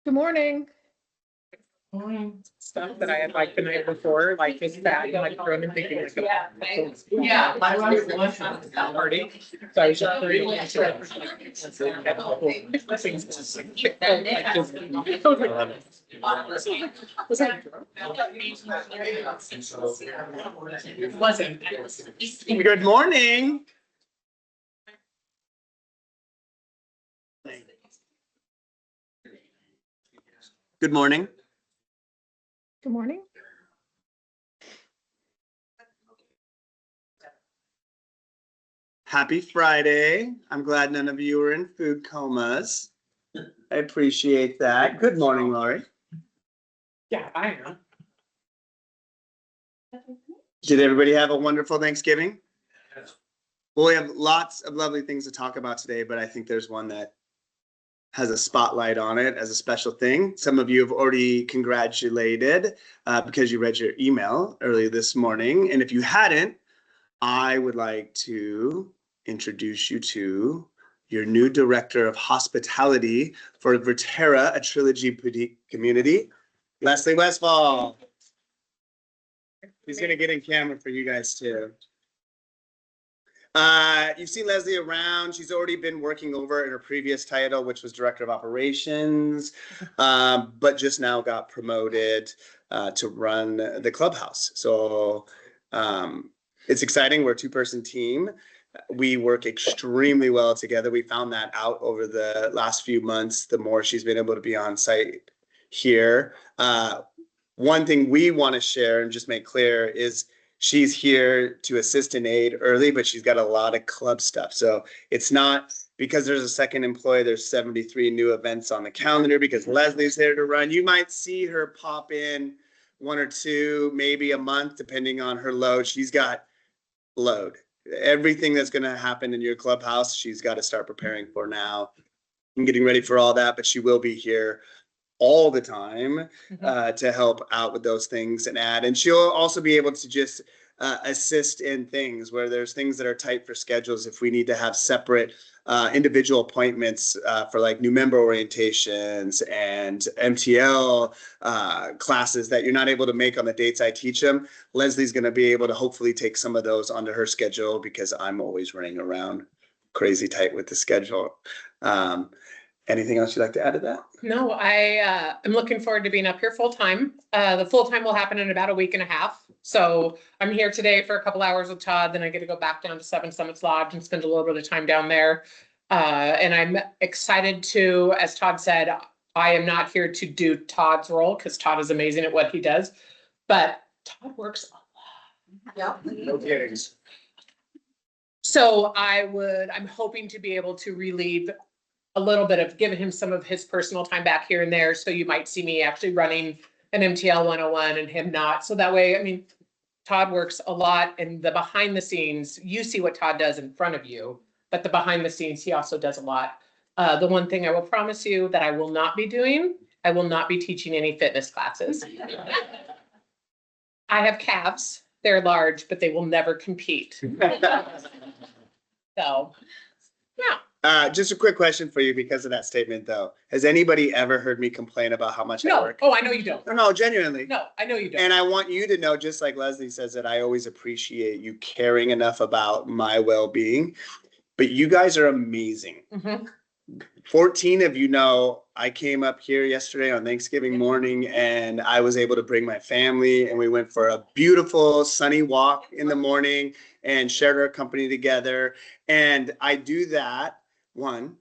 Good morning. Stuff that I had like the night before, like this bag, like thrown and thinking like. Yeah, my wife's the one from the Party. So I was just very. Wasn't. Good morning. Good morning. Good morning. Happy Friday. I'm glad none of you are in food comas. I appreciate that. Good morning, Laurie. Yeah, I know. Did everybody have a wonderful Thanksgiving? Well, we have lots of lovely things to talk about today, but I think there's one that has a spotlight on it as a special thing. Some of you have already congratulated because you read your email early this morning. And if you hadn't, I would like to introduce you to your new director of hospitality for Verterra, a Trilogy boutique community, Leslie Westfall. He's going to get in camera for you guys too. You've seen Leslie around. She's already been working over in her previous title, which was director of operations, but just now got promoted to run the clubhouse. So it's exciting. We're a two-person team. We work extremely well together. We found that out over the last few months, the more she's been able to be on site here. One thing we want to share and just make clear is she's here to assist and aid early, but she's got a lot of club stuff. So it's not because there's a second employee, there's 73 new events on the calendar because Leslie's here to run. You might see her pop in one or two, maybe a month, depending on her load. She's got load. Everything that's going to happen in your clubhouse, she's got to start preparing for now. I'm getting ready for all that, but she will be here all the time to help out with those things and add. And she'll also be able to just assist in things where there's things that are tight for schedules. If we need to have separate individual appointments for like new member orientations and MTL classes that you're not able to make on the dates I teach them, Leslie's going to be able to hopefully take some of those onto her schedule because I'm always running around crazy tight with the schedule. Anything else you'd like to add to that? No, I am looking forward to being up here full time. The full time will happen in about a week and a half. So I'm here today for a couple hours with Todd, then I get to go back down to Seven Summits Lodge and spend a little bit of time down there. And I'm excited to, as Todd said, I am not here to do Todd's role because Todd is amazing at what he does, but Todd works a lot. Yeah. No kidding. So I'm hoping to be able to relieve a little bit of giving him some of his personal time back here and there. So you might see me actually running an MTL 101 and him not. So that way, I mean, Todd works a lot and the behind the scenes, you see what Todd does in front of you, but the behind the scenes, he also does a lot. The one thing I will promise you that I will not be doing, I will not be teaching any fitness classes. I have calves. They're large, but they will never compete. So, yeah. Just a quick question for you because of that statement, though. Has anybody ever heard me complain about how much I No, work? oh, I know you don't. No, genuinely. No, I know you don't. And I want you to know, just like Leslie says, that I always appreciate you caring enough about my well-being. But you guys are amazing. 14 of you know I came up here yesterday on Thanksgiving morning and I was able to bring my family and we went for a beautiful sunny walk in the morning and shared our company together. And I do that. One,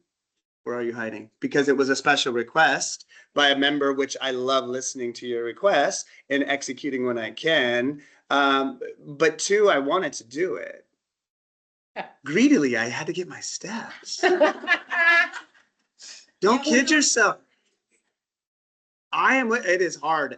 where are you hiding? Because it was a special request by a member, which I love listening to your requests and executing when I can. But two, I wanted to do it. Greedily, I had to get my steps. Don't kid yourself. It is hard.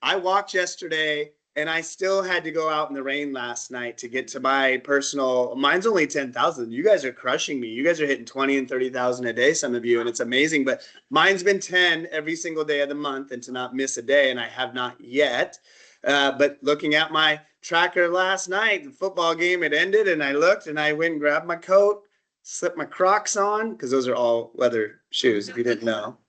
I walked yesterday and I still had to go out in the rain last night to get to my personal, mine's only 10,000. You guys are crushing me. You guys are hitting 20 and 30,000 a day, some of you, and it's amazing, but mine's been 10 every single day of the month and to not miss a day. And I have not yet, but looking at my tracker last night, the football game had ended and I looked and I went and grabbed my coat, slipped my Crocs on, because those are all leather shoes if you didn't know.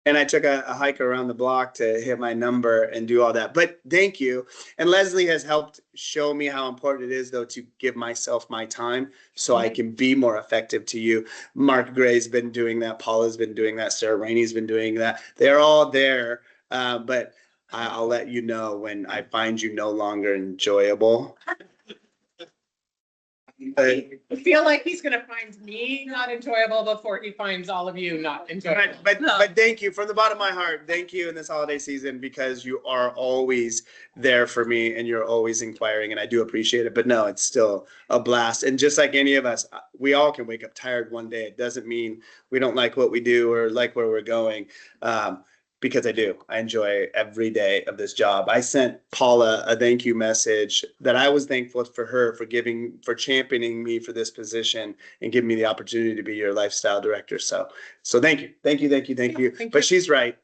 and I took a hike around the block to hit my number and do all that. But thank you. And Leslie has helped show me how important it is, though, to give myself my time so I can be more effective to you. Mark Gray's been doing that. Paula's been doing that. Sarah Rainey's been doing that. They're all there. But I'll let you know when I find you no longer enjoyable. I feel like he's gonna find me not enjoyable before he finds all of you not enjoyable. But thank you from the bottom of my heart. Thank you in this holiday season because you are always there for me and you're always inquiring and I do appreciate it. But no, it's still a blast. And just like any of us, we all can wake up tired one day. It doesn't mean we don't like what we do or like where we're going. Because I do. I enjoy every day of this job. I sent Paula a thank you message that I was thankful for her for championing me for this position and giving me the opportunity to be your lifestyle director. So thank you. Thank you. Thank you. But she's right.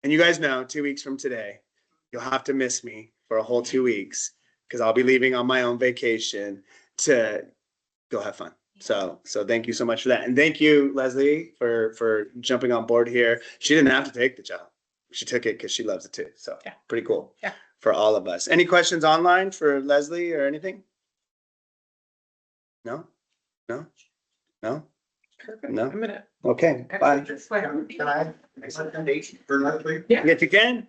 And you guys know 2 weeks from today, you'll have to miss me for a whole 2 weeks because I'll be leaving on my own vacation to go have fun. So thank you so much for that. And thank you, Leslie, for jumping on board here. She didn't have to take the job. She took it because she loves it too. So yeah, pretty cool. Yeah. For all of us. Any questions online for Leslie or anything? No? Perfect. No? I'm gonna. Okay, bye. Can I make a recommendation for Leslie? Yeah. Yes, you can.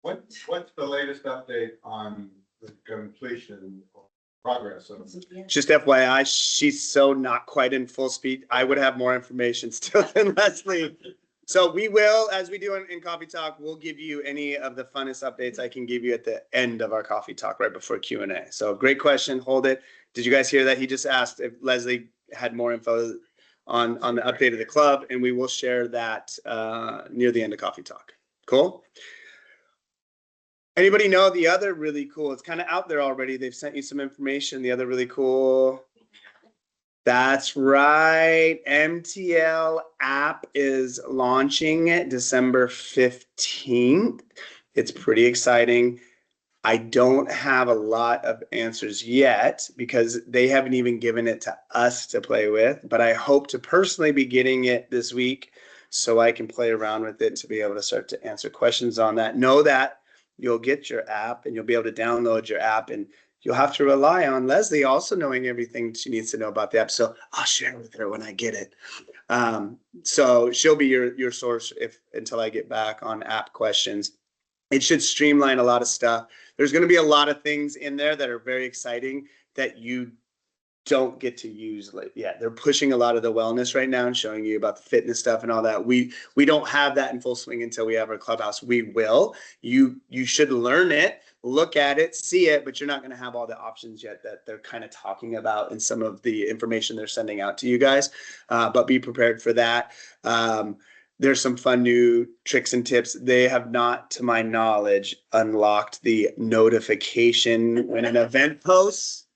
What's the latest update on the completion or progress of? Just FYI, she's so not quite in full speed. I would have more information still than Leslie. So we will, as we do in Coffee Talk, we'll give you any of the funnest updates I can give you at the end of our Coffee Talk, right before Q&A. So great question. Hold it. Did you guys hear that? He just asked if Leslie had more info on the update of the club, and we will share that near the end of Coffee Talk. Cool. Anybody know the other really cool? It's kind of out there already. They've sent you some information. The other really cool. That's right. MTL app is launching December 15th. It's pretty exciting. I don't have a lot of answers yet because they haven't even given it to us to play with, but I hope to personally be getting it this week so I can play around with it to be able to start to answer questions on that. Know that you'll get your app and you'll be able to download your app and you'll have to rely on Leslie also knowing everything she needs to know about the app. So I'll share with her when I get it. So she'll be your source until I get back on app questions. It should streamline a lot of stuff. There's going to be a lot of things in there that are very exciting that you don't get to use. Yeah, they're pushing a lot of the wellness right now and showing you about the fitness stuff and all that. We don't have that in full swing until we have our clubhouse. We will. You should learn it, look at it, see it, but you're not going to have all the options yet that they're kind of talking about in some of the information they're sending out to you guys. But be prepared for that. There's some fun new tricks and tips. They have not, to my knowledge, unlocked the notification when an event posts.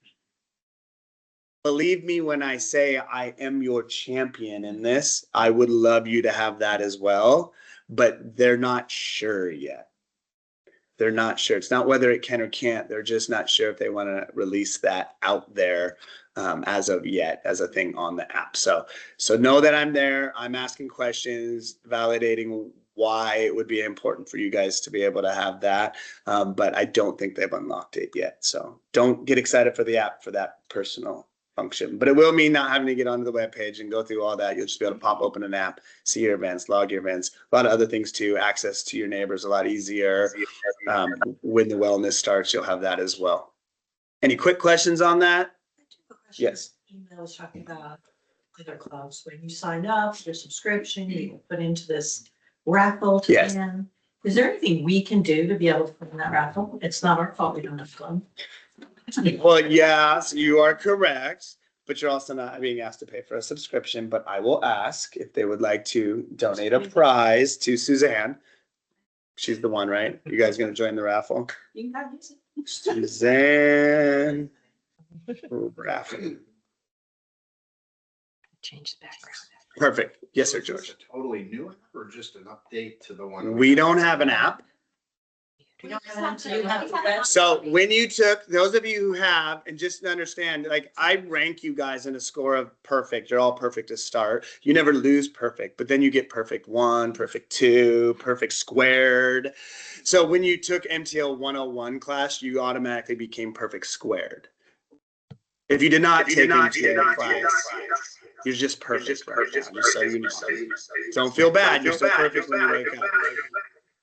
Believe me when I say I am your champion in this. I would love you to have that as well, but they're not sure yet. They're not sure. It's not whether it can or can't. They're just not sure if they want to release that out there as of yet as a thing on the app. So know that I'm there. I'm asking questions, validating why it would be important for you guys to be able to have that. But I don't think they've unlocked it yet. So don't get excited for the app for that personal function, but it will mean not having to get onto the webpage and go through all that. You'll just be able to pop open an app, see your events, log your events, a lot of other things too. Access to your neighbors a lot easier. When the wellness starts, you'll have that as well. Any quick questions on that? Yes. Email was talking about other clubs, when you sign up, your subscription, you can put into this raffle to Yes. win. Is there anything we can do to be able to put in that raffle? It's not our fault we don't have fun. Well, yes, you are correct, but you're also not being asked to pay for a subscription, but I will ask if they would like to donate a prize to Suzanne. She's the one, right? You guys gonna join the raffle? You can have use it. Suzanne. Raffle. Change the background. Perfect. Yes, sir, So is this George. a totally new app or just an update to the one? We don't have an app. You don't have to have the best. So when you took, those of you who have, and just to understand, like I rank you guys in a score of perfect. You're all perfect to start. You never lose perfect, but then you get perfect 1, perfect 2, perfect squared. So when you took MTL 101 class, you automatically became perfect squared. If you did not take MTL class, you're just perfect right now, just so you know. Don't feel bad. You're still perfect when you wake up.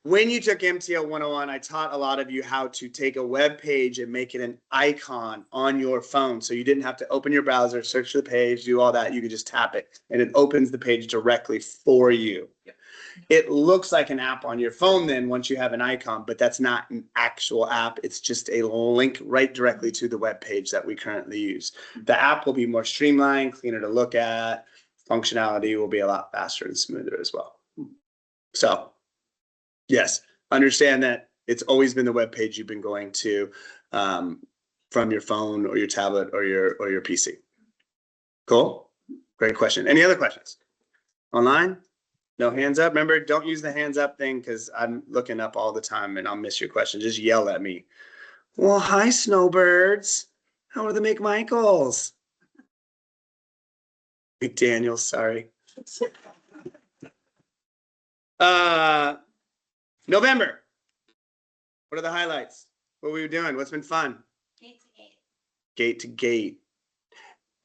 When you took MTL 101, I taught a lot of you how to take a web page and make it an icon on your phone. So you didn't have to open your browser, search the page, do all that. You could just tap it and it opens the page directly for you. Yep. It looks like an app on your phone then once you have an icon, but that's not an actual app. It's just a link right directly to the web page that we currently use. The app will be more streamlined, cleaner to look at. Functionality will be a lot faster and smoother as well. So yes, understand that it's always been the web page you've been going to from your phone or your tablet or your PC. Cool? Great question. Any other questions? Online? No hands up. Remember, don't use the hands up thing because I'm looking up all the time and I'll miss your question. Just yell at me. Well, hi, snowbirds. How are the McMichaels? McDaniels, sorry. November. What are the highlights? What were you doing? What's been fun? Gate to gate. Gate to gate.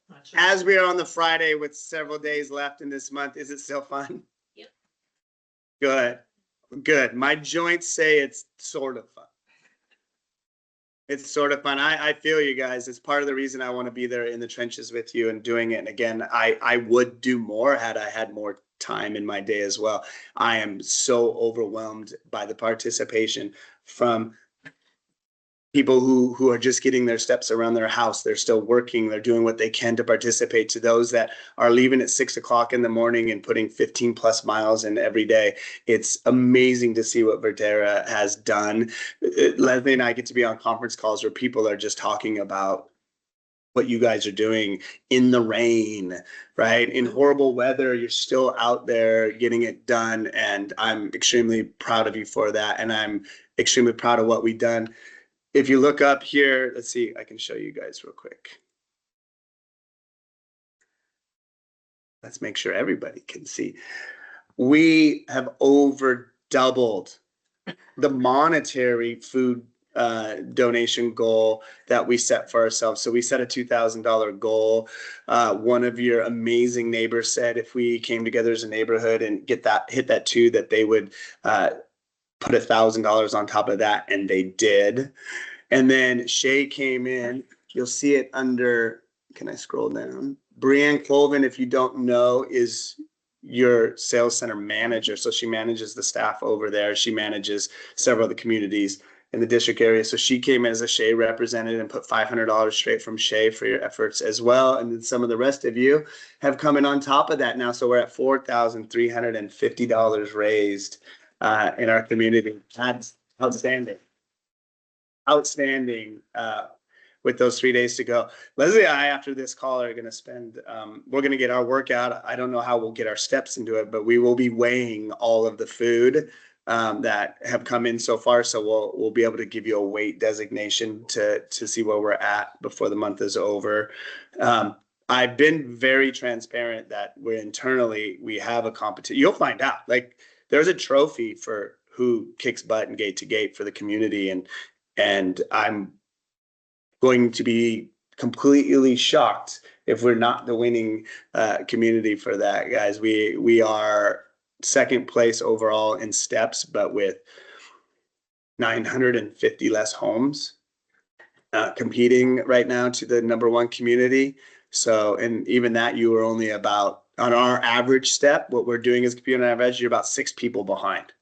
Not sure. As we are on the Friday with several days left in this month, is it still fun? Yep. Good. Good. My joints say it's sort of fun. It's sort of fun. I feel you guys. It's part of the reason I want to be there in the trenches with you and doing it. And again, I would do more had I had more time in my day as well. I am so overwhelmed by the participation from people who are just getting their steps around their house. They're still working. They're doing what they can to participate. To those that are leaving at 6 o'clock in the morning and putting 15 plus miles in every day. It's amazing to see what Verterra has done. Leslie and I get to be on conference calls where people are just talking about what you guys are doing in the rain, right? In horrible weather, you're still out there getting it done. And I'm extremely proud of you for that. And I'm extremely proud of what we've done. If you look up here, let's see, I can show you guys real quick. Let's make sure everybody can see. We have over doubled the monetary food donation goal that we set for ourselves. So we set a $2,000 goal. One of your amazing neighbors said if we came together as a neighborhood and hit that 2, that they would put $1,000 on top of that, and they did. And then Shay came in. You'll see it under, can I scroll down? Brianne Colvin, if you don't know, is your sales center manager. So she manages the staff over there. She manages several of the communities in the district area. So she came as a Shay representative and put $500 straight from Shay for your efforts as well. And then some of the rest of you have come in on top of that now. So we're at $4,350 raised in our community. That's outstanding. Outstanding with those 3 days to go. Leslie and I, after this call, are going to spend, we're going to get our workout. I don't know how we'll get our steps into it, but we will be weighing all of the food that have come in so far. So we'll be able to give you a weight designation to see where we're at before the month is over. I've been very transparent that we have a competition. You'll find out. Like there's a trophy for who kicks butt and gate to gate for the community, and I'm going to be completely shocked if we're not the winning community for that, guys. We are second place overall in steps, but with 950 less homes competing right now to the #1 community. So, and even that, you were only about, on our average step, what we're doing is competing on average, you're about 6 people behind.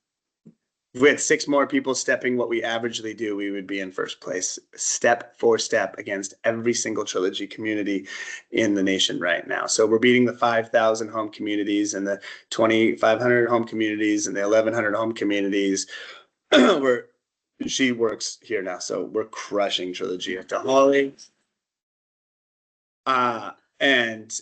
If we had 6 more people stepping what we averagely do, we would be in first place, step for step, against every single Trilogy community in the nation right now. So we're beating the 5,000 home communities and the 2,500 home communities and the 1,100 home communities. She works here now, so we're crushing Trilogy after Holly. And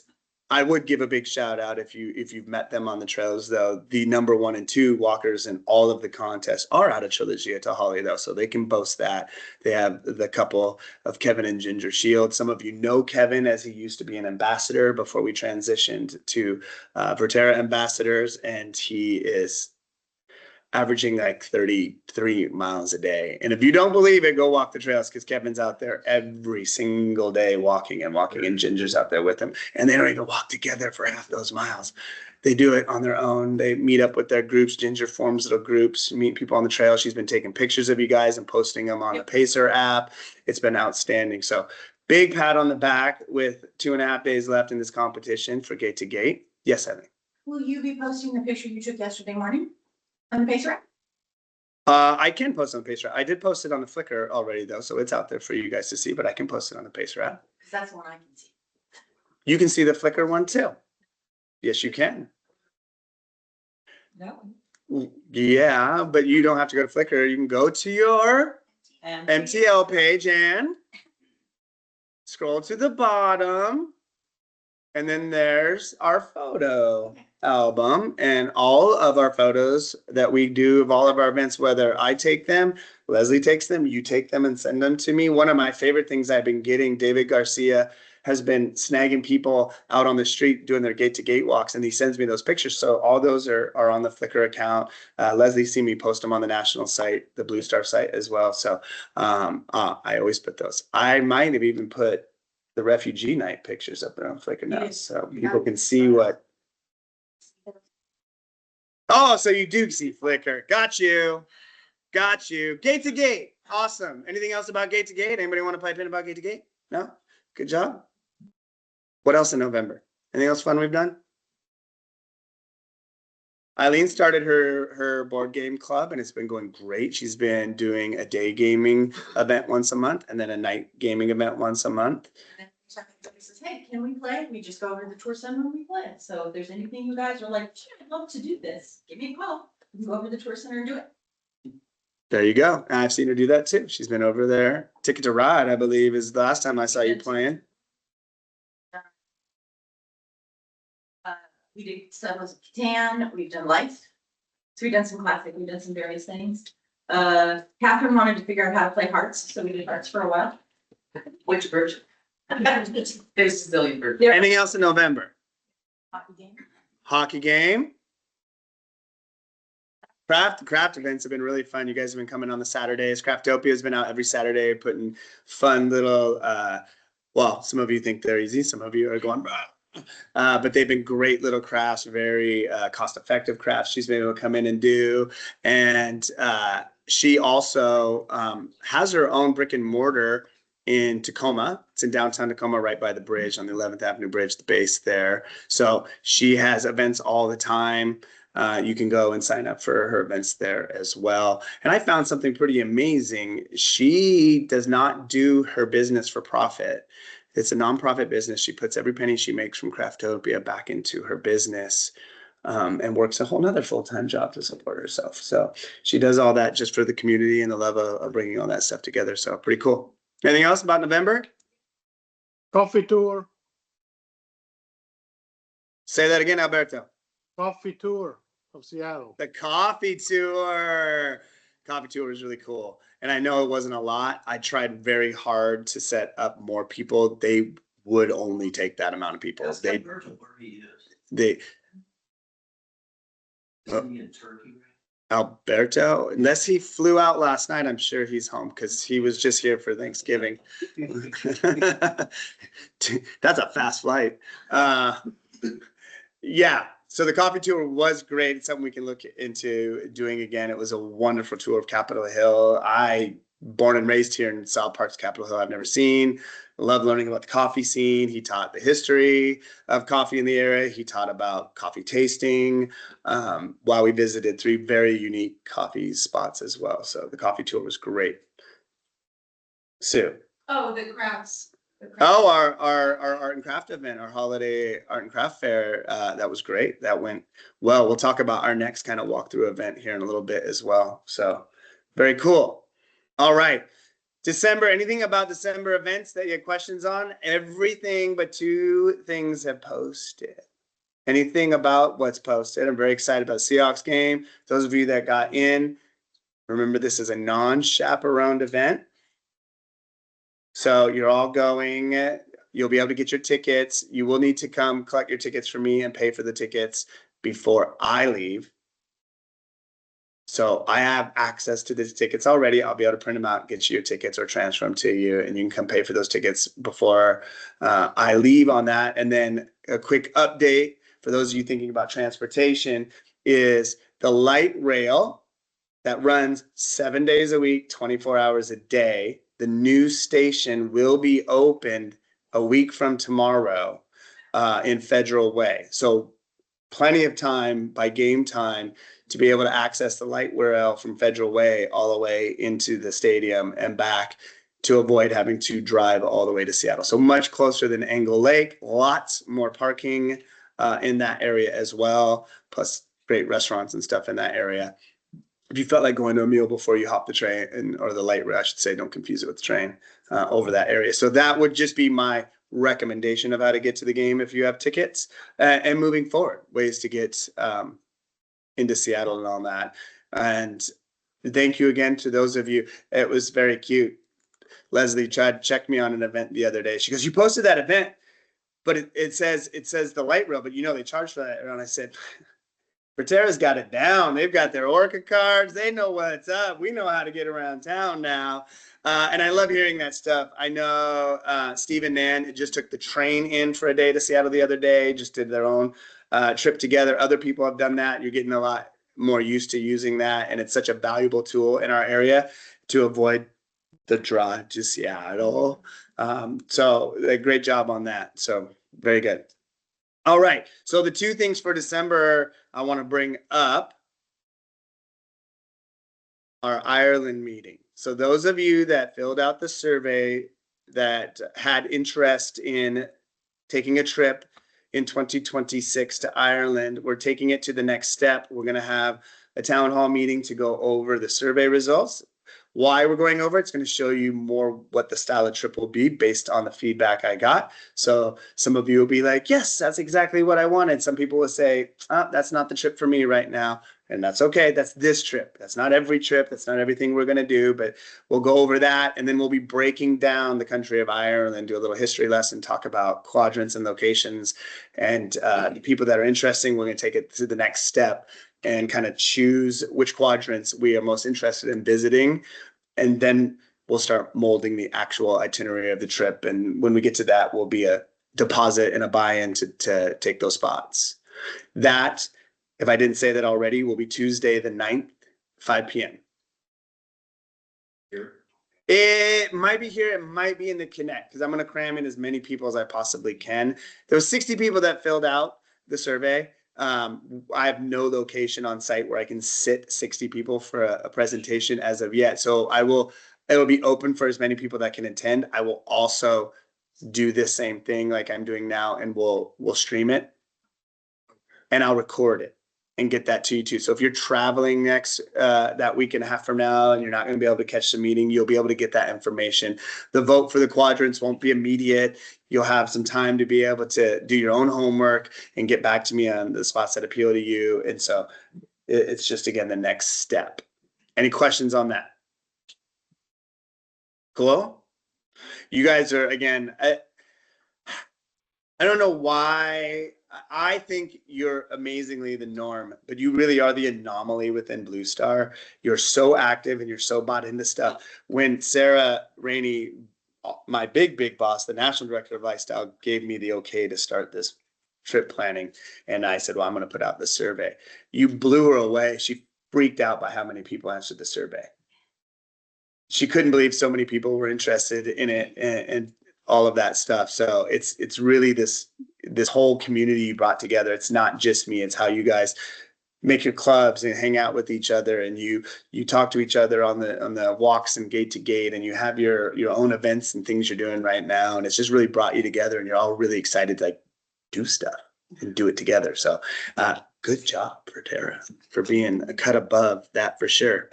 I would give a big shout out if you've met them on the trails though. The number 1 and 2 walkers in all of the contests are out of Trilogia to Holly though, so they can boast that. They have the couple of Kevin and Ginger Shield. Some of you know Kevin as he used to be an ambassador before we transitioned to Verterra ambassadors, and he is averaging like 33 miles a day. And if you don't believe it, go walk the trails because Kevin's out there every single day walking, and Ginger's out there with him. And they don't even walk together for half those miles. They do it on their own. They meet up with their groups. Ginger forms little groups, meet people on the trail. She's been taking pictures of you guys and posting them on the Pacer app. It's been outstanding. So big pat on the back with 2.5 days left in this competition for Gate to Gate. Yes, Evan. Will you be posting the picture you took yesterday morning on the Pacer app? I can post on the Pacer app. I did post it on the Flickr already though, so it's out there for you guys to see, but I can post it on the Pacer app. Because that's the one I can see. You can see the Flickr one too. Yes, you can. No. Yeah, but you don't have to go to Flickr. You can go to your And MTL page and scroll to the bottom. And then there's our photo album and all of our photos that we do of all of our events, whether I take them, Leslie takes them, you take them and send them to me. One of my favorite things I've been getting, David Garcia has been snagging people out on the street doing their gate to gate walks, and he sends me those pictures. So all those are on the Flickr account. Leslie see me post them on the national site, the Blue Star site as well. So I always put those. I might have even put the refugee night pictures up there on Flickr now, so people can see what. Oh, so you do see Flickr. Got you. Got you. Gate to Gate. Awesome. Anything else about Gate to Gate? Anybody want to pipe in about Gate to Gate? No? Good job. What else in November? Anything else fun we've done? Eileen started her board game club and it's been going great. She's been doing a day gaming event once a month and then a night gaming event once a month. And then somebody says, hey, can we play? We just go over to the tour center and we play it. So if there's anything you guys are like, "Gee, I'd love to do this, give me a call. We can go over to the tour center and do it. There you go. And I've seen her do that too. She's been over there. Ticket to Ride, I believe, is the last time I saw you playing. We did Settlers of Catan, we've done life. So we've done some classic, we've done some various things. Catherine wanted to figure out how to play hearts, so we did hearts for a while. Which version? There's a zillion versions. There- Anything else in November? Hockey game. Hockey game. Craft events have been really fun. You guys have been coming on the Saturdays. Craftopia has been out every Saturday putting fun little, well, some of you think they're easy. Some of you are going, but they've been great little crafts, very cost-effective crafts she's been able to come in and do. And she also has her own brick and mortar in Tacoma. It's in downtown Tacoma, right by the bridge on the 11th Avenue Bridge, the base there. So she has events all the time. You can go and sign up for her events there as well. And I found something pretty amazing. She does not do her business for profit. It's a nonprofit business. She puts every penny she makes from Craftopia back into her business and works a whole nother full-time job to support herself. So she does all that just for the community and the love of bringing all that stuff together. So pretty cool. Anything else about November? Coffee tour, Say that again, Alberto. coffee tour of Seattle. The coffee tour. Coffee tour was really cool. And I know it wasn't a lot. I tried very hard to set up more people. They would only take that amount of people. They Alberto, unless he flew out last night, I'm sure he's home because he was just here for Thanksgiving. That's a fast flight. Yeah. So the coffee tour was great. It's something we can look into doing again. It was a wonderful tour of Capitol Hill. Born and raised here in South Park's Capitol Hill, I've never seen. Love learning about the coffee scene. He taught the history of coffee in the area. He taught about coffee tasting while we visited 3 very unique coffee spots as well. So the coffee tour was great. Sue. Oh, the crafts. Oh, our art and craft event, our holiday art and craft fair, that was great. That went well. We'll talk about our next kind of walkthrough event here in a little bit as well. So very cool. All right. December, anything about December events that you had questions on? Everything but 2 things have posted. Anything about what's posted? I'm very excited about the Seahawks game. Those of you that got in, remember this is a non-chaperoned event. So you're all going, you'll be able to get your tickets. You will need to come collect your tickets from me and pay for the tickets before I leave. So I have access to these tickets already. I'll be able to print them out, get you your tickets or transfer them to you, and you can come pay for those tickets before I leave on that. And then a quick update for those of you thinking about transportation is the light rail that runs 7 days a week, 24 hours a day. The new station will be opened a week from tomorrow in Federal Way. So plenty of time by game time to be able to access the light rail from Federal Way all the way into the stadium and back to avoid having to drive all the way to Seattle. So much closer than Angle Lake, lots more parking in that area as well, plus great restaurants and stuff in that area. If you felt like going to a meal before you hop the train or the light rail, I should say, don't confuse it with the train over that area. So that would just be my recommendation of how to get to the game if you have tickets and moving forward, ways to get into Seattle and all that. And thank you again to those of you. It was very cute. Leslie tried to check me on an event the other day. She goes, "You posted that event, but it says the light rail, but you know they charge for that." And I said, Verterra's got it down. They've got their Orca cards. They know what's up. We know how to get around town now. And I love hearing that stuff. I know Steve and Nan just took the train in for a day to Seattle the other day, just did their own trip together. Other people have done that. You're getting a lot more used to using that. And it's such a valuable tool in our area to avoid the drive to Seattle. So a great job on that. So very good. All right. So the 2 things for December I want to bring up are Ireland meeting. So those of you that filled out the survey that had interest in taking a trip in 2026 to Ireland, we're taking it to the next step. We're going to have a town hall meeting to go over the survey results. Why we're going over it's going to show you more what the style of trip will be based on the feedback I got. So some of you will be like, yes, that's exactly what I wanted. Some people will say, that's not the trip for me right now. And that's okay. That's this trip. That's not every trip. That's not everything we're going to do, but we'll go over that. And then we'll be breaking down the country of Ireland, do a little history lesson, talk about quadrants and locations. And the people that are interested, we're going to take it to the next step and kind of choose which quadrants we are most interested in visiting. And then we'll start molding the actual itinerary of the trip. And when we get to that, will be a deposit and a buy-in to take those spots. That, if I didn't say that already, will be Tuesday the 9th, 5 p.m. Here. It might be here. It might be in the Connect because I'm going to cram in as many people as I possibly can. There were 60 people that filled out the survey. I have no location on site where I can sit 60 people for a presentation as of yet. So it will be open for as many people that can attend. I will also do this same thing like I'm doing now, and we'll stream it and I'll record it and get that to you too. So if you're traveling next that week and a half from now and you're not going to be able to catch the meeting, you'll be able to get that information. The vote for the quadrants won't be immediate. You'll have some time to be able to do your own homework and get back to me on the spots that appeal to you. And so it's just, again, the next step. Any questions on that? Cool. You guys are, again, I don't know why. I think you're amazingly the norm, but you really are the anomaly within Blue Star. You're so active and you're so bought into stuff. When Sarah Rainey, my big boss, the national director of lifestyle, gave me the okay to start this trip planning, and I said, well, I'm going to put out the survey. You blew her away. She freaked out by how many people answered the survey. She couldn't believe so many people were interested in it and all of that stuff. So it's really this whole community you brought together. It's not just me. It's how you guys make your clubs and hang out with each other, and you talk to each other on the walks and gate to gate, and you have your own events and things you're doing right now. And it's just really brought you together, and you're all really excited to do stuff and do it together. So good job, Verterra, for being a cut above that for sure.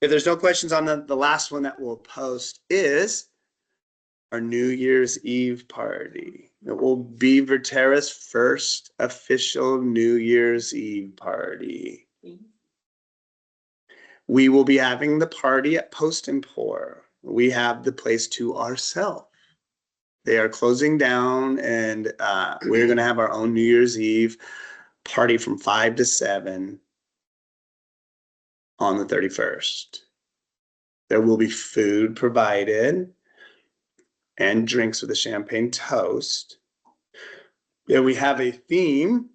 If there's no questions on the last one that we'll post is our New Year's Eve party. It will be Verterra's first official New Year's Eve party. We will be having the party at Post and Pour. We have the place to ourselves. They are closing down and we're gonna have our own New Year's Eve party from 5 to 7 on the 31st. There will be food provided and drinks with a champagne toast. Yeah, we have a theme.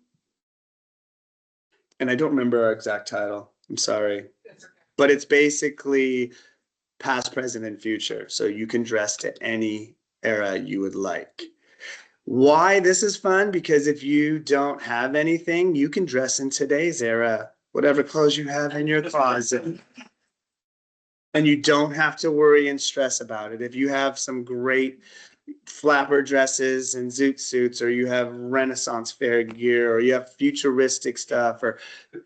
And I don't remember our exact title. I'm sorry. But it's basically past, present, and future. So you can dress to any era you would like. Why this is fun? Because if you don't have anything, you can dress in today's era, whatever clothes you have in your closet. And you don't have to worry and stress about it. If you have some great flapper dresses and zoot suits, or you have Renaissance fair gear, or you have futuristic stuff, or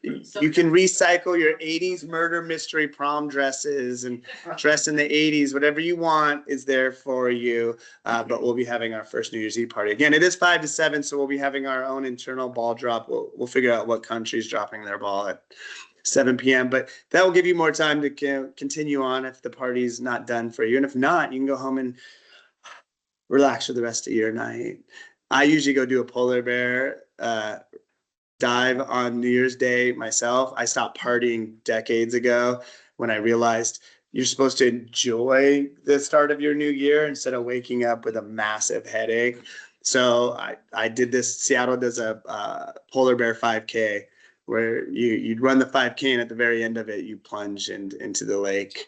you can recycle your 80s murder mystery prom dresses and dress in the 80s, whatever you want is there for you. But we'll be having our first New Year's Eve party. Again, it is 5 to 7, so we'll be having our own internal ball drop. We'll figure out what country's dropping their ball at 7 p.m. But that will give you more time to continue on if the party's not done for you. And if not, you can go home and relax for the rest of your night. I usually go do a polar bear dive on New Year's Day myself. I stopped partying decades ago when I realized you're supposed to enjoy the start of your new year instead of waking up with a massive headache. So I did this. Seattle does a polar bear 5K where you'd run the 5K and at the very end of it, you plunge into the lake.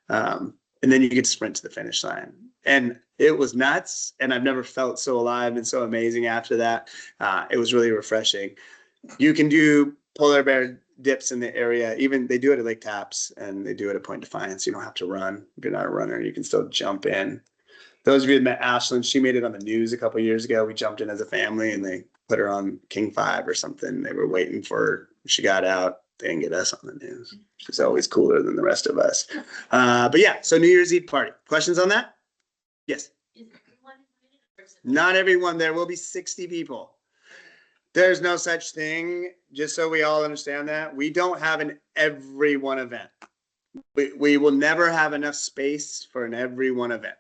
And then you get to sprint to the finish line. And it was nuts. And I've never felt so alive and so amazing after that. It was really refreshing. You can do polar bear dips in the area. Even they do it at Lake Taps and they do it at Point Defiance. You don't have to run. If you're not a runner, you can still jump in. Those of you that met Ashlyn, she made it on the news a couple of years ago. We jumped in as a family and they put her on King 5 or something. They were waiting for her. She got out. They didn't get us on the news. She's always cooler than the rest of us. But yeah, so New Year's Eve party. Questions on that? Yes. Is everyone invited or is it- Not everyone. There will be 60 people. There's no such thing, just so we all understand that. We don't have an everyone event. We will never have enough space for an everyone event.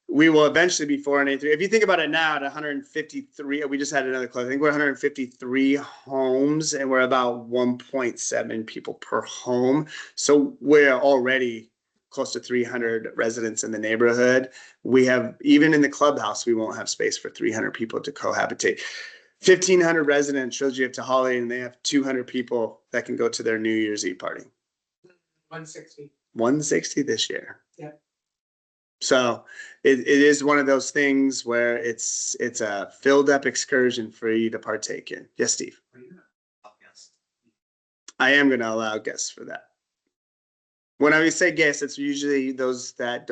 We will eventually be 483. If you think about it now at 153, we just had another close. I think we're 153 homes and we're about 1.7 people per home. So we're already close to 300 residents in the neighborhood. We have, even in the clubhouse, we won't have space for 300 people to cohabitate. 1,500 residents shows you have to Holly and they have 200 people that can go to their New Year's Eve party. 160. 160 this year. Yeah. So it is one of those things where it's a filled up excursion for you to partake in. Yes, Steve. I am going to allow guests for that. When I say guests, it's usually those that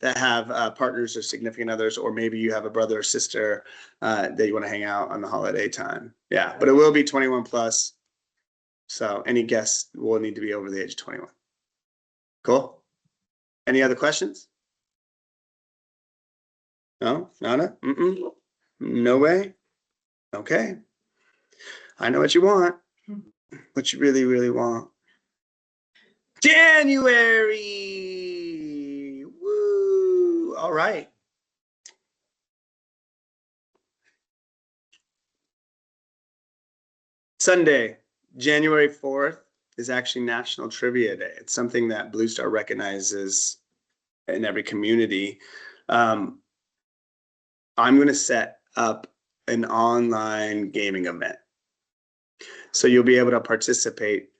have partners or significant others, or maybe you have a brother or sister that you want to hang out on the holiday time. Yeah, but it will be 21 plus. So any guests will need to be over the age of 21. Cool. Any other questions? No, nada? Mm-mm. No way? Okay. I know what you want. What you really, really want. January! Woo! All right. Sunday, January 4th is actually National Trivia Day. It's something that Blue Star recognizes in every community. I'm going to set up an online gaming event. So you'll be able to participate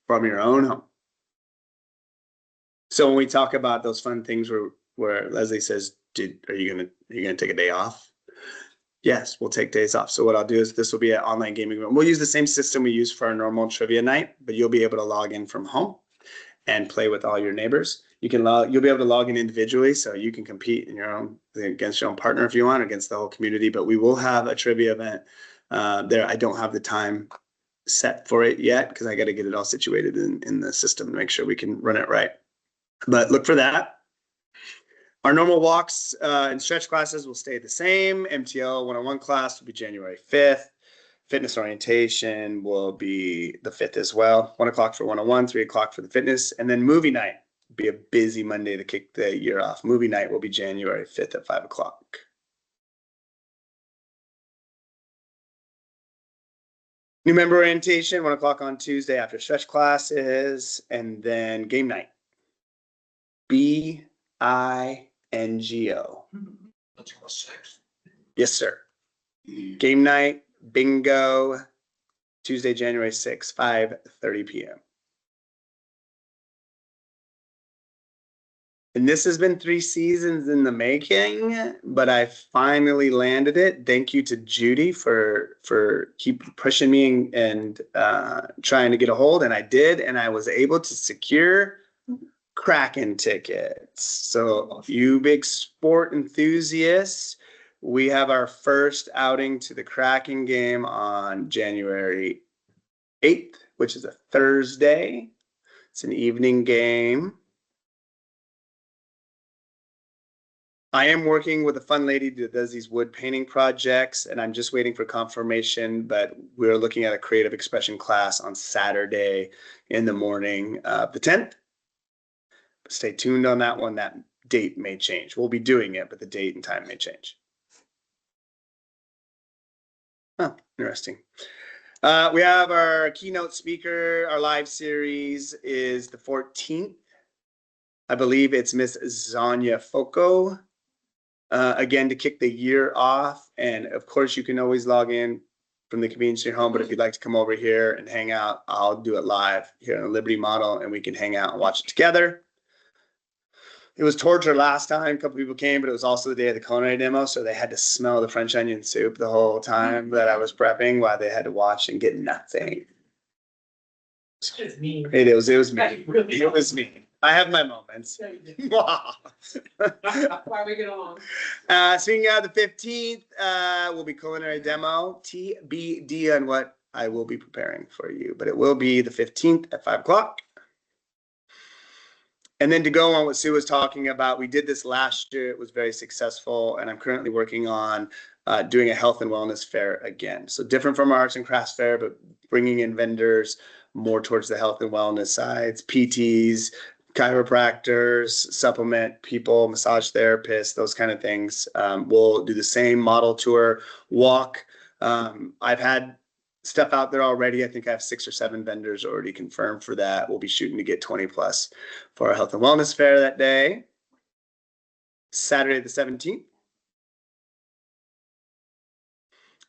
from your own home. So when we talk about those fun things where Leslie says, are you gonna take a day off? Yes, we'll take days off. So what I'll do is this will be an online gaming event. We'll use the same system we use for our normal trivia night, but you'll be able to log in from home and play with all your neighbors. You'll be able to log in individually, so you can compete against your own partner if you want, against the whole community. But we will have a trivia event there. I don't have the time set for it yet because I got to get it all situated in the system to make sure we can run it right. But look for that. Our normal walks and stretch classes will stay the same. MTL 101 class will be January 5th. Fitness orientation will be the 5th as well. 1 o'clock for 101, 3 o'clock for the fitness. And then movie night will be a busy Monday to kick the year off. Movie night will be January 5th at 5 o'clock. New member orientation, 1 o'clock on Tuesday after stretch classes. And then game night. BINGO. That's all 6. Yes, sir. Game night, bingo, Tuesday, January 6th, 5:30 p.m. And this has been 3 seasons in the making, but I finally landed it. Thank you to Judy for keep pushing me and trying to get a hold. And I did, and I was able to secure Kraken tickets. So you big sport enthusiasts, we have our first outing to the Kraken game on January 8th, which is a Thursday. It's an evening game. I am working with a fun lady that does these wood painting projects, and I'm just waiting for confirmation, but we're looking at a creative expression class on Saturday in the morning of the 10th. Stay tuned on that one. That date may change. We'll be doing it, but the date and time may change. Oh, interesting. We have our keynote speaker. Our live series is the 14th. I believe it's Miss Zanya Foco. Again, to kick the year off. And of course, you can always log in from the convenience of your home. But if you'd like to come over here and hang out, I'll do it live here on the Liberty model, and we can hang out and watch it together. It was torture last time. A couple people came, but it was also the day of the culinary demo. So they had to smell the French onion soup the whole time that I was prepping while they had to watch and get nothing. It's mean. It was me. Really It was me. I have my moments. Why we get along? Speaking of the 15th, will be culinary demo. TBD on what I will be preparing for you, but it will be the 15th at 5 o'clock. And then to go on what Sue was talking about, we did this last year. It was very successful, and I'm currently working on doing a health and wellness fair again. So different from our arts and crafts fair, but bringing in vendors more towards the health and wellness sides, PTs, chiropractors, supplement people, massage therapists, those kind of things. We'll do the same model tour, walk. I've had stuff out there already. I think I have 6 or 7 vendors already confirmed for that. We'll be shooting to get 20 plus for our health and wellness fair that day. Saturday the 17th.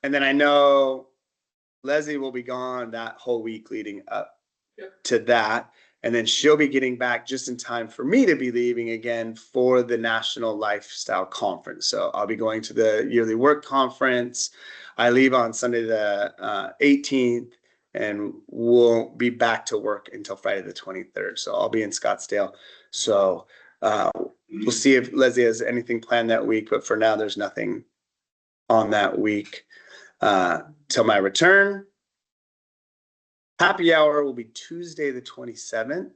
And then I know Leslie will be gone that whole week leading up to that. And then she'll be getting back just in time for me to be leaving again for the National Lifestyle Conference. So I'll be going to the yearly work conference. I leave on Sunday the 18th, and we'll be back to work until Friday the 23rd. So I'll be in Scottsdale. So we'll see if Leslie has anything planned that week. But for now, there's nothing on that week till my return. Happy hour will be Tuesday the 27th.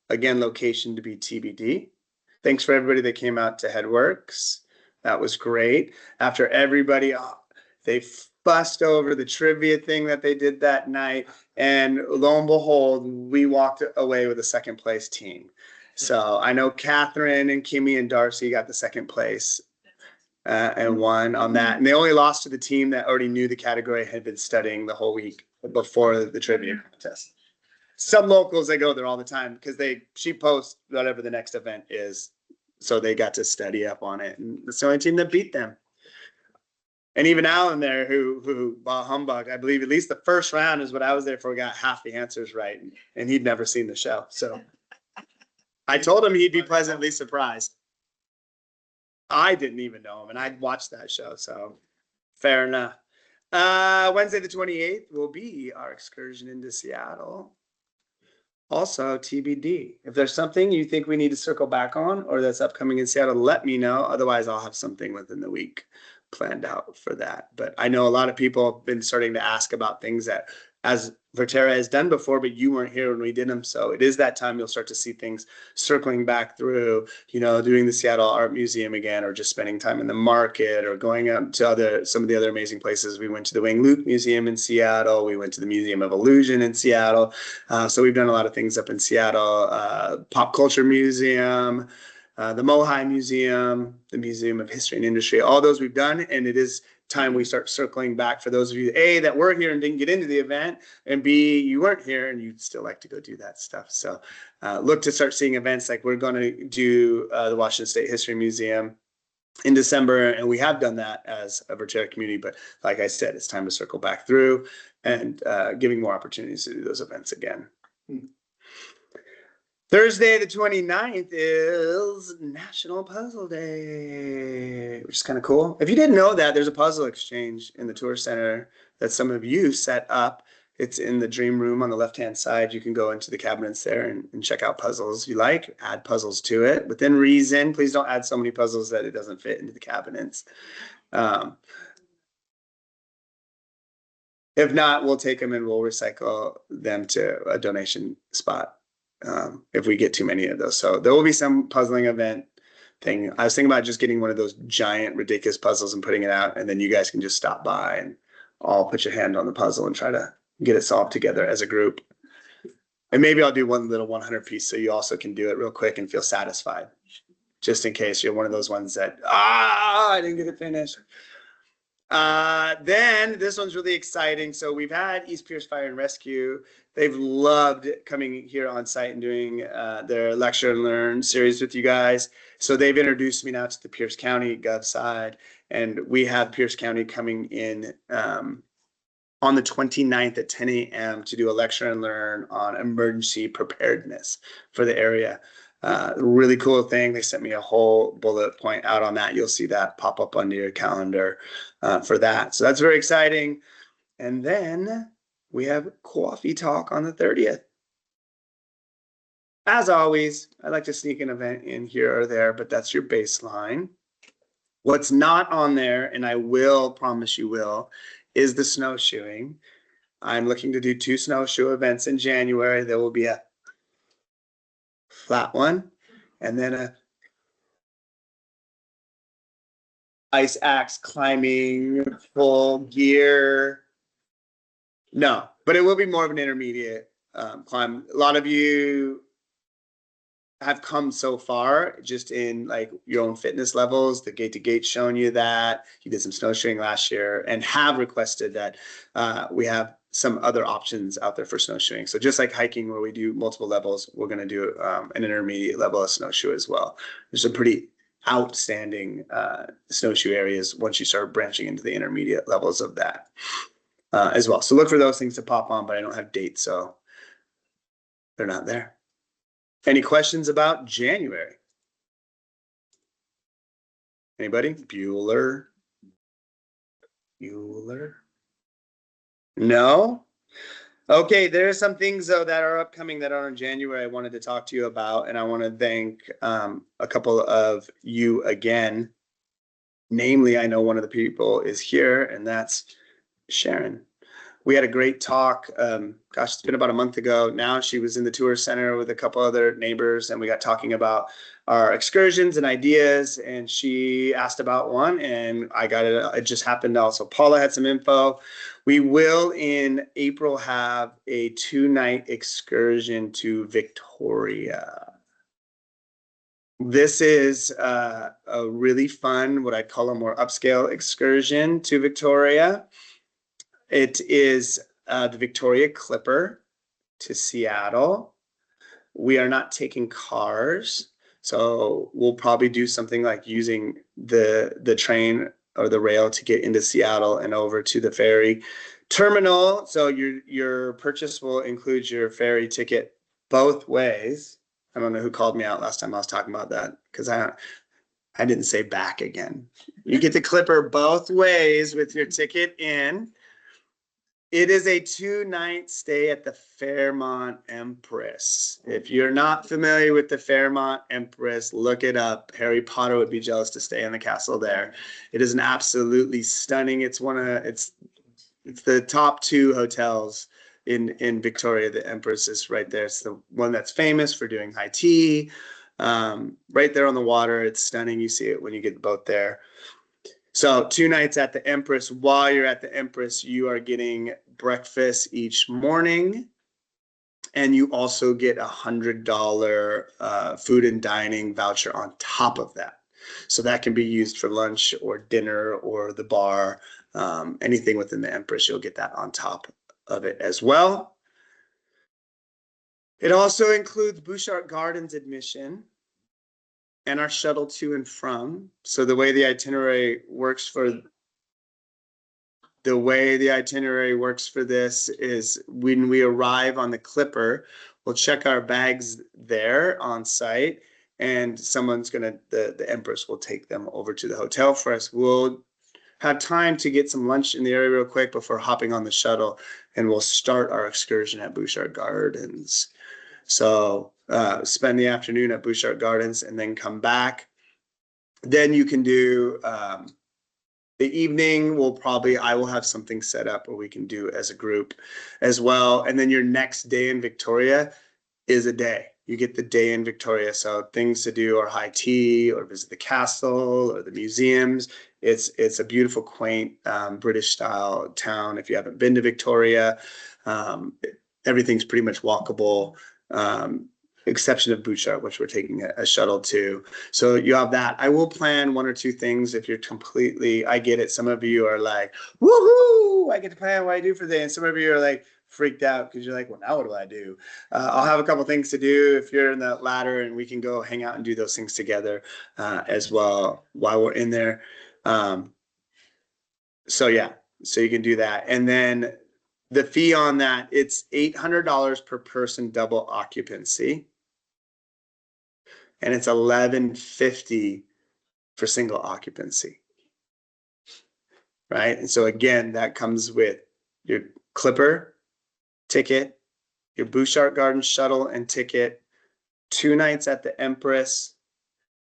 Again, location to be TBD. Thanks for everybody that came out to Headworks. That was great. After everybody, they fussed over the trivia thing that they did that night. And lo and behold, we walked away with a second place team. So I know Catherine and Kimmy and Darcy got the second place and won on that. And they only lost to the team that already knew the category, had been studying the whole week before the trivia contest. Some locals, they go there all the time because she posts whatever the next event is. So they got to study up on it. And it's the only team that beat them. And even Alan there, who humbug, I believe at least the first round is what I was there for, got half the answers right. And he'd never seen the show. So I told him he'd be pleasantly surprised. I didn't even know him, and I'd watched that show. So fair enough. Wednesday the 28th will be our excursion into Seattle. Also TBD. If there's something you think we need to circle back on or that's upcoming in Seattle, let me know. Otherwise, I'll have something within the week planned out for that. But I know a lot of people have been starting to ask about things that as Verterra has done before, but you weren't here when we did them. So it is that time you'll start to see things circling back through, doing the Seattle Art Museum again, or just spending time in the market, or going out to some of the other amazing places. We went to the Wayne Luke Museum in Seattle. We went to the Museum of Illusion in Seattle. So we've done a lot of things up in Seattle. Pop Culture Museum, the Mohai Museum, the Museum of History and Industry, all those we've done. And it is time we start circling back for those of you, A, that were here and didn't get into the event, and B, you weren't here and you'd still like to go do that stuff. So look to start seeing events like we're going to do the Washington State History Museum in December, and we have done that as a Verterra community. But like I said, it's time to circle back through and giving more opportunities to do those events again. Thursday, the 29th is National Puzzle Day, which is kind of cool. If you didn't know that, there's a puzzle exchange in the tour center that some of you set up. It's in the dream room on the left-hand side. You can go into the cabinets there and check out puzzles you like, add puzzles to it within reason. Please don't add so many puzzles that it doesn't fit into the cabinets. If not, we'll take them and we'll recycle them to a donation spot. If we get too many of those. So there will be some puzzling event thing. I was thinking about just getting one of those giant, ridiculous puzzles and putting it out, and then you guys can just stop by and all put your hand on the puzzle and try to get it solved together as a group. And maybe I'll do one little 100 piece so you also can do it real quick and feel satisfied, just in case you're one of those ones that, I didn't get it finished. Then this one's really exciting. So we've had East Pierce Fire and Rescue. They've loved coming here on site and doing their lecture and learn series with you guys. So they've introduced me now to the Pierce County Gov side, and we have Pierce County coming in on the 29th at 10 a.m. to do a lecture and learn on emergency preparedness for the area. Really cool thing. They sent me a whole bullet point out on that. You'll see that pop up under your calendar for that. So that's very exciting. And then we have Coffee Talk on the 30th. As always, I like to sneak an event in here or there, but that's your baseline. What's not on there, and I will promise you will, is the snowshoeing. I'm looking to do 2 snowshoe events in January. There will be a flat one and then a ice axe climbing, full gear. No, but it will be more of an intermediate climb. A lot of you have come so far just in like your own fitness levels. The Gate to Gate showing you that. You did some snowshoeing last year and have requested that we have some other options out there for snowshoeing. So just like hiking where we do multiple levels, we're going to do an intermediate level of snowshoe as well. There's some pretty outstanding snowshoe areas once you start branching into the intermediate levels of that as well. So look for those things to pop on, but I don't have dates, so they're not there. Any questions about January? Anybody? Bueller? No? Okay, there are some things though that are upcoming that are in January I wanted to talk to you about, and I want to thank a couple of you again. Namely, I know one of the people is here, and that's Sharon. We had a great talk. Gosh, it's been about a month ago now. She was in the tour center with a couple other neighbors, and we got talking about our excursions and ideas. And she asked about one, and I got it. It just happened also. Paula had some info. We will in April have a 2-night excursion to Victoria. This is a really fun, what I'd call a more upscale excursion to Victoria. It is the Victoria Clipper to Seattle. We are not taking cars, so we'll probably do something like using the train or the rail to get into Seattle and over to the ferry terminal. So your purchase will include your ferry ticket both ways. I don't know who called me out last time I was talking about that, because I didn't say back again. You get the Clipper both ways with your ticket in. It is a 2-night stay at the Fairmont Empress. If you're not familiar with the Fairmont Empress, look it up. Harry Potter would be jealous to stay in the castle there. It is an absolutely stunning. It's the top 2 hotels in Victoria. The Empress is right there. It's the one that's famous for doing high tea. Right there on the water. It's stunning. You see it when you get the boat there. So 2 nights at the Empress. While you're at the Empress, you are getting breakfast each morning. And you also get $100 food and dining voucher on top of that. So that can be used for lunch or dinner or the bar, anything within the Empress, you'll get that on top of it as well. It also includes Bouchard Gardens admission and our shuttle to and from. So the way the itinerary works for this is when we arrive on the Clipper, we'll check our bags there on site, and the Empress will take them over to the hotel for us. We'll have time to get some lunch in the area real quick before hopping on the shuttle, and we'll start our excursion at Bouchard Gardens. So spend the afternoon at Bouchard Gardens and then come back. Then you can do the evening. I will have something set up where we can do as a group as well. And then your next day in Victoria is a day. You get the day in Victoria. So things to do are high tea or visit the castle or the museums. It's a beautiful, quaint British style town. If you haven't been to Victoria, everything's pretty much walkable. Exception of Bouchard, which we're taking a shuttle to. So you have that. I will plan 1 or 2 things if you're I get it. Some of you are like, woohoo, I get to plan what I do for the day. And some of you are like freaked out because you're like, well, now what do I do? I'll have a couple things to do if you're in the latter, and we can go hang out and do those things together as well while we're in there. So yeah, so you can do that. And then the fee on that, it's $800 per person, double occupancy. And it's $1,150 for single occupancy. Right. And so again, that comes with your Clipper ticket, your Bouchard Gardens shuttle and ticket, 2 nights at the Empress,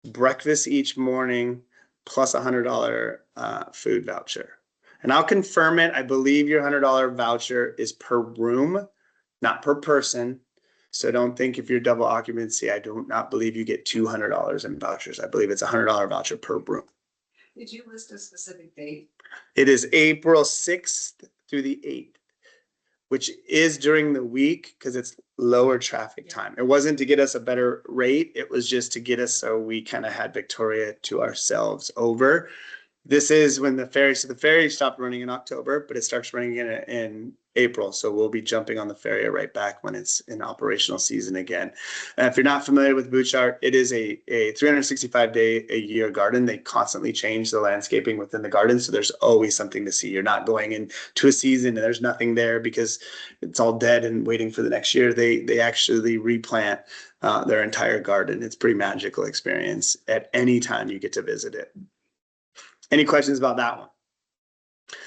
breakfast each morning, plus $100 food voucher. And I'll confirm it. I believe your $100 voucher is per room, not per person. So don't think if you're double occupancy, I do not believe you get $200 in vouchers. I believe it's a $100 voucher per room. Did you list a specific date? It is April 6th through the 8th, which is during the week because it's lower traffic time. It wasn't to get us a better rate. It was just to get us so we kind of had Victoria to ourselves over. This is when the ferry stopped running in October, but it starts running in April. So we'll be jumping on the ferry right back when it's in operational season again. If you're not familiar with Bouchard, it is a 365-day-a-year garden. They constantly change the landscaping within the garden. So there's always something to see. You're not going into a season and there's nothing there because it's all dead and waiting for the next year. They actually replant their entire garden. It's a pretty magical experience at any time you get to visit it. Any questions about that one?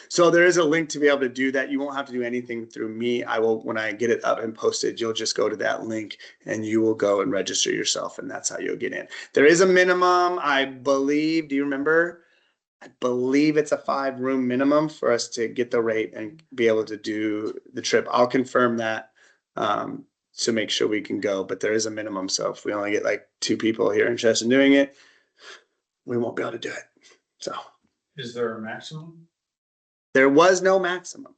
So there is a link to be able to do that. You won't have to do anything through me. I will, when I get it up and posted, you'll just go to that link and you will go and register yourself, and that's how you'll get in. There is a minimum, I believe. Do you remember? I believe it's a 5-room minimum for us to get the rate and be able to do the trip. I'll confirm that to make sure we can go, but there is a minimum. So if we only get like 2 people here interested in doing it, we won't be able to do it. So. Is there a maximum? There was no maximum.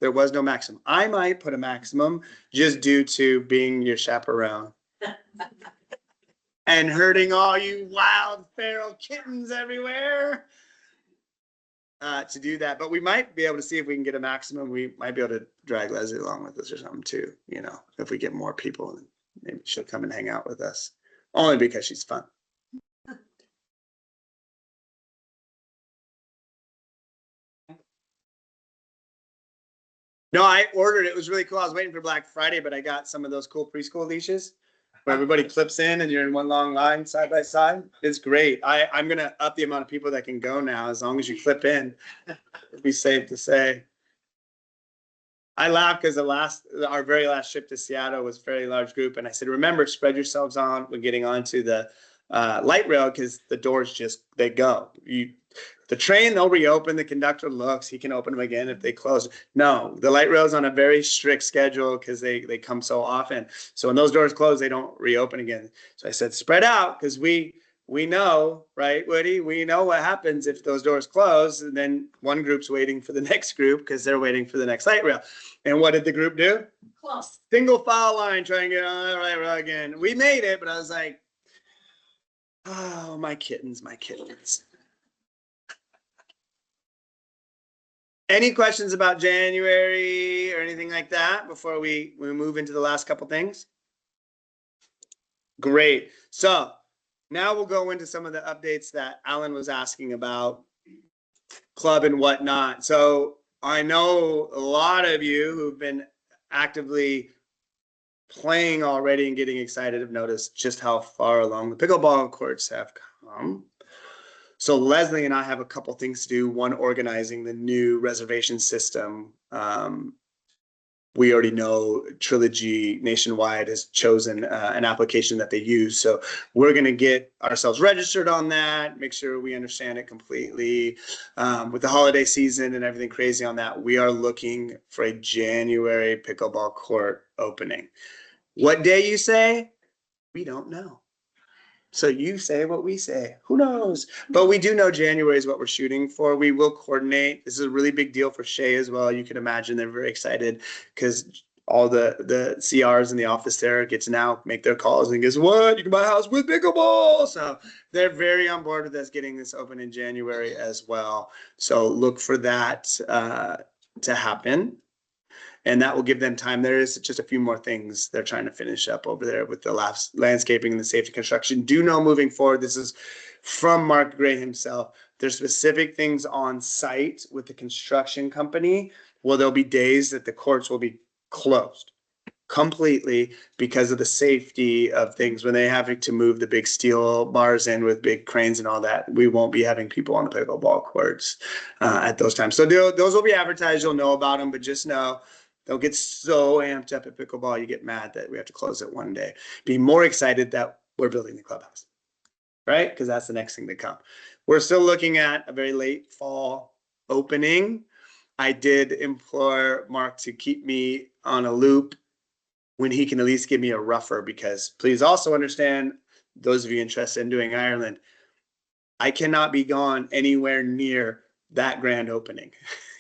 There was no maximum. I might put a maximum just due to being your chaperone and herding all you wild feral kittens everywhere to do that. But we might be able to see if we can get a maximum. We might be able to drag Leslie along with us or something too. You know, if we get more people, maybe she'll come and hang out with us. Only because she's fun. No, I ordered it. It was really cool. I was waiting for Black Friday, but I got some of those cool preschool leashes where everybody clips in and you're in one long line side by side. It's great. I'm going to up the amount of people that can go now as long as you clip in. It'd be safe to say. I laughed because our very last trip to Seattle was a fairly large group. And I said, remember, spread yourselves on when getting onto the light rail because the doors just, they go. The train, they'll reopen, the conductor looks, he can open them again if they close. No, the light rail is on a very strict schedule because they come so often. So when those doors close, they don't reopen again. So I said, spread out because we know, right, Woody? We know what happens if those doors close, and then one group's waiting for the next group because they're waiting for the next light rail. And what did the group do? Close. Single file line, try and get on that light rail again. We made it, but I was like, oh, my kittens, my kittens. Any questions about January or anything like that before we move into the last couple things? Great. So now we'll go into some of the updates that Alan was asking about, club and whatnot. So I know a lot of you who've been actively playing already and getting excited have noticed just how far along the pickleball courts have come. So Leslie and I have a couple things to do. One, organizing the new reservation system. We already know Trilogy Nationwide has chosen an application that they use. So we're going to get ourselves registered on that, make sure we understand it completely. With the holiday season and everything crazy on that, we are looking for a January pickleball court opening. What day you say? We don't know. So you say what we say. Who knows? But we do know January is what we're shooting for. We will coordinate. This is a really big deal for Shay as well. You can imagine they're very excited because all the CRs in the office there get to now make their calls and guess what? You can buy a house with pickleball. So they're very on board with us getting this open in January as well. So look for that to happen. And that will give them time. There is just a few more things they're trying to finish up over there with the landscaping and the safety construction. Do know moving forward, this is from Mark Gray himself. There's specific things on site with the construction company. Well, there'll be days that the courts will be closed completely because of the safety of things when they have to move the big steel bars in with big cranes and all that. We won't be having people on the pickleball courts at those times. So those will be advertised. You'll know about them, but just know they'll get so amped up at pickleball, you get mad that we have to close it one day. Be more excited that we're building the clubhouse, right? Because that's the next thing to come. We're still looking at a very late fall opening. I did implore Mark to keep me on a loop when he can at least give me a rougher, because please also understand, those of you interested in doing Ireland, I cannot be gone anywhere near that grand opening.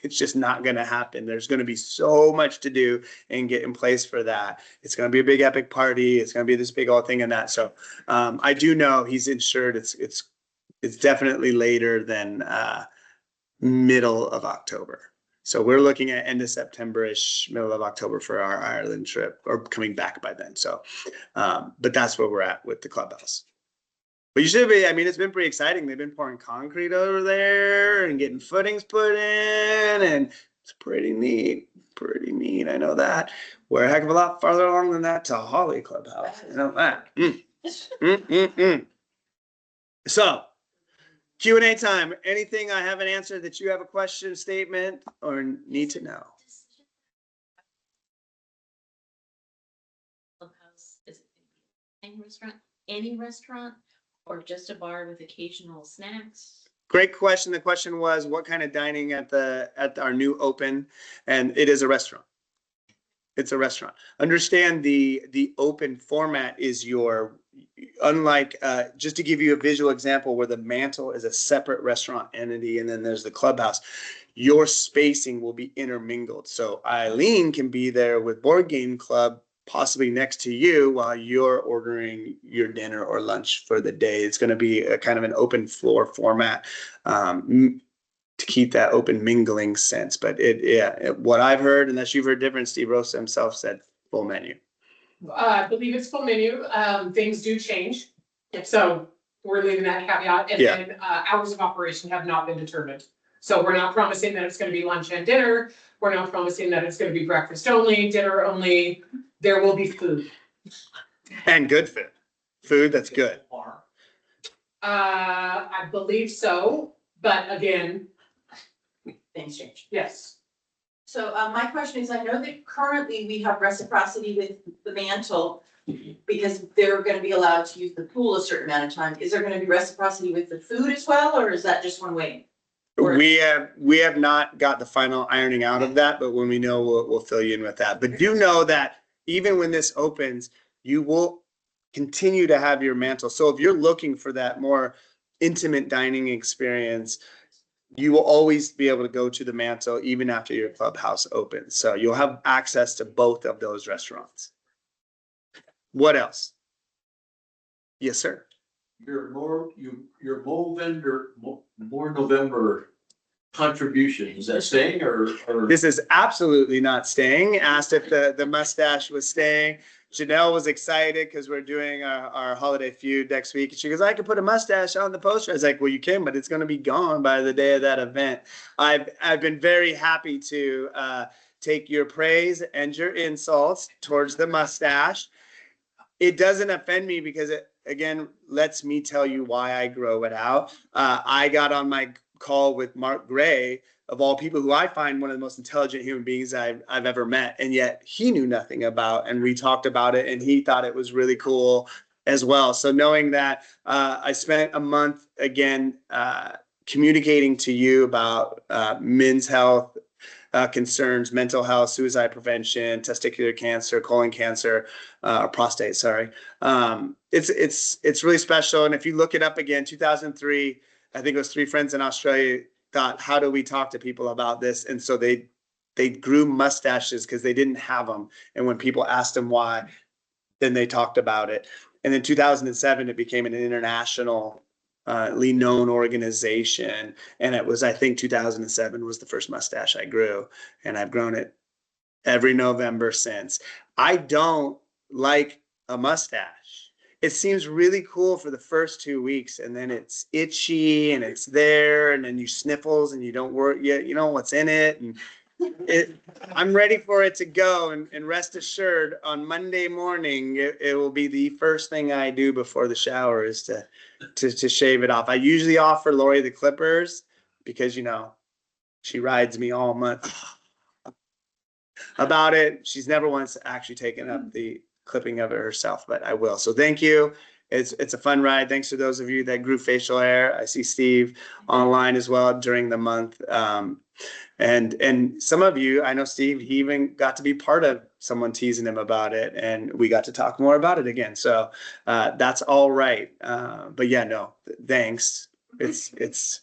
It's just not going to happen. There's going to be so much to do and get in place for that. It's going to be a big epic party. It's going to be this big old thing and that. So I do know he's insured. It's definitely later than middle of October. So we're looking at end of September-ish, middle of October for our Ireland trip, or coming back by then. So, but that's where we're at with the clubhouse. But you should be, I mean, it's been pretty exciting. They've been pouring concrete over there and getting footings put in, and it's pretty neat, pretty neat. I know that. We're a heck of a lot farther along than that to Holly Clubhouse. You know that. So, Q&A time. Anything I haven't answered that you have a question, statement, or need to know? Clubhouse, is it any restaurant, or just a bar with occasional snacks? Great question. The question was, what kind of dining at our new open? And it is a restaurant. It's a restaurant. Understand the open format is unlike, just to give you a visual example, where the mantle is a separate restaurant entity and then there's the clubhouse, your spacing will be intermingled. So Eileen can be there with Board Game Club possibly next to you while you're ordering your dinner or lunch for the day. It's going to be a kind of an open floor format to keep that open mingling sense. But what I've heard, unless you've heard different, Steve Rosa himself said full menu. I believe it's full menu. Things do change. So we're leaving that caveat. And then hours of operation have not been determined. So we're not promising that it's going to be lunch and dinner. We're not promising that it's going to be breakfast only, dinner only. There will be food. And good food. Food that's good. I believe so. But again, Things change. yes. So my question is, I know that currently we have reciprocity with the mantle. because they're gonna be allowed to use the pool a certain amount of time. Is there gonna be reciprocity with the food as well, or is that just one way? Or- We have not got the final ironing out of that, but when we know, we'll fill you in with that. But do know that even when this opens, you will continue to have your mantle. So if you're looking for that more intimate dining experience, you will always be able to go to the mantle even after your clubhouse opens. So you'll have access to both of those restaurants. What else? Yes, sir. Your more November contribution, is that staying or? This is absolutely not staying. Asked if the mustache was staying. Janelle was excited because we're doing our holiday feud next week. She goes, I could put a mustache on the poster. I was like, well, you can, but it's going to be gone by the day of that event. I've been very happy to take your praise and your insults towards the mustache. It doesn't offend me because it, again, lets me tell you why I grow it out. I got on my call with Mark Gray, of all people, who I find one of the most intelligent human beings I've ever met. And yet he knew nothing about, and we talked about it and he thought it was really cool as well. So knowing that, I spent a month again, communicating to you about men's health, concerns, mental health, suicide prevention, testicular cancer, colon cancer, prostate, sorry. It's really special. And if you look it up again, 2003, I think it was 3 friends in Australia thought, how do we talk to people about this? And so they grew mustaches because they didn't have them. And when people asked them why, then they talked about it. And in 2007, it became an international known organization. And it was, I think 2007 was the first mustache I grew, and I've grown it every November since. I don't like a mustache. It seems really cool for the first 2 weeks, and then it's itchy and it's there, and then you sniffles and you don't work yet, you know what's in it. And I'm ready for it to go, and rest assured on Monday morning, it will be the first thing I do before the shower is to shave it off. I usually offer Lori the clippers because, you know, she rides me all month about it. She's never once actually taken up the clipping of it herself, but I will. So thank you. It's a fun ride. Thanks to those of you that grew facial hair. I see Steve online as well during the month. And some of you, I know Steve, he even got to be part of someone teasing him about it, and we got to talk more about it again. So that's all right. But yeah, no, thanks. It's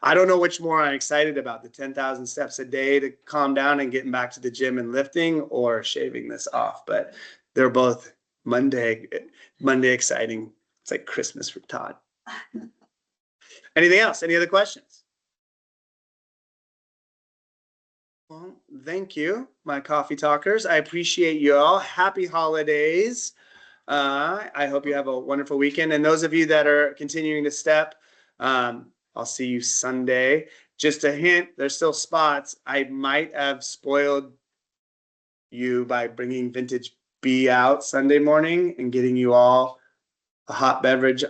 I don't know which more I'm excited about, the 10,000 steps a day to calm down and getting back to the gym and lifting, or shaving this off. But they're both Monday exciting. It's like Christmas for Todd. Anything else? Any other questions? Well, thank you, my coffee talkers. I appreciate you all. Happy holidays. I hope you have a wonderful weekend. And those of you that are continuing to step, I'll see you Sunday. Just a hint, there's still spots. I might have spoiled you by bringing Vintage B out Sunday morning and getting you all a hot beverage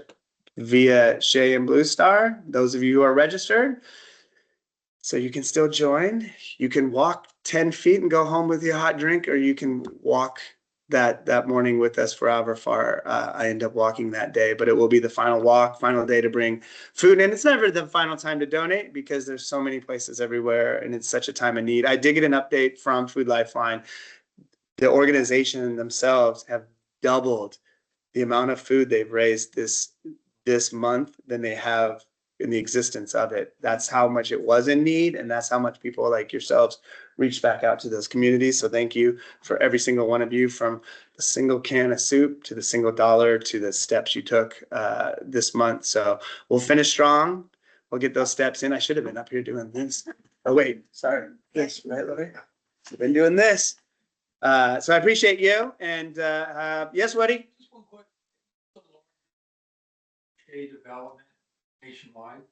via Shea and Blue Star, those of you who are registered. So you can still join. You can walk 10 feet and go home with your hot drink, or you can walk that morning with us for however far I end up walking that day. But it will be the final walk, final day to bring food. And it's never the final time to donate because there's so many places everywhere and it's such a time of need. I did get an update from Food Lifeline. The organization themselves have doubled the amount of food they've raised this month than they have in the existence of it. That's how much it was in need, and that's how much people like yourselves reached back out to those communities. So thank you for every single one of you, from the single can of soup to the single dollar to the steps you took this month. So we'll finish strong. We'll get those steps in. I should have been up here doing this. Oh wait, sorry. This, right, Lori? I've been doing this. So I appreciate you. And yes, Woody? Just one quick. Shade development nationwide.